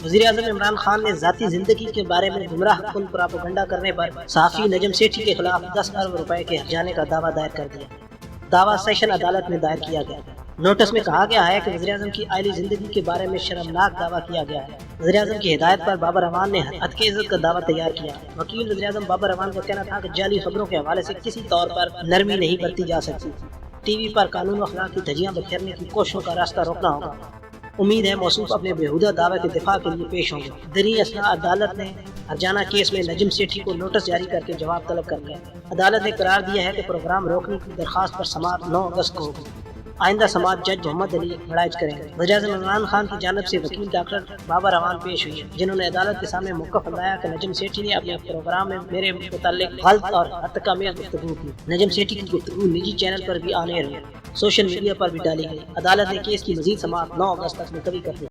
وزیراعظم عمران خان نے ذاتی زندگی کے بارے میں گمراہ کن پراپیگنڈا کرنے پر صحافی نجم سیٹھی کے خلاف 10 ارب روپے کے ہرجانے کا دعویٰ دائر کر دیا۔ دعویٰ سیشن عدالت میں دائر کیا گیا۔ نوٹس میں کہا گیا ہے کہ وزیراعظم کی عائلی زندگی کے بارے میں شرمناک دعویٰ کیا گیا ہے۔ وزیراعظم کی ہدایت پر بابر اعوان نے حد کی عزت کا دعویٰ تیار کیا۔ وکیل وزیراعظم بابر اعوان کا کہنا تھا کہ جعلی خبروں کے حوالے سے کسی طور پر نرمی نہیں برتی جا سکتی۔ ٹی وی پر قانون و اخلاق کی دھجیاں بکھیرنے کی کوششوں کا راستہ روکنا ہوگا۔ امید ہے موصوف اپنے بےہودہ دعوے کے دفاع کے لیے پیش ہوں گے۔ دریں اثنا عدالت نے ہرجانہ کیس میں نجم سیٹھی کو نوٹس جاری کر کے جواب طلب کر لیا۔ عدالت نے قرار دیا ہے کہ پروگرام روکنے کی درخواست پر سماعت 9 اگست کو ہوگی۔ آئندہ سماعت جج محمد علی نڑائج کریں گے۔ وزیراعظم عمران خان کی جانب سے وکیل ڈاکٹر بابر اعوان پیش ہوئی، جنہوں نے عدالت کے سامنے موقف بتایا کہ نجم سیٹھی نے اپنے پروگرام میں میرے متعلق غلط اور ارتقامیہ گفتگو کی۔ نجم سیٹھی کی گفتگو نجی چینل پر بھی آن ایئر ہوئی، سوشل میڈیا پر بھی ڈالی گئی۔ عدالت نے کیس کی مزید سماعت 9 اگست تک ملتوی کر دی۔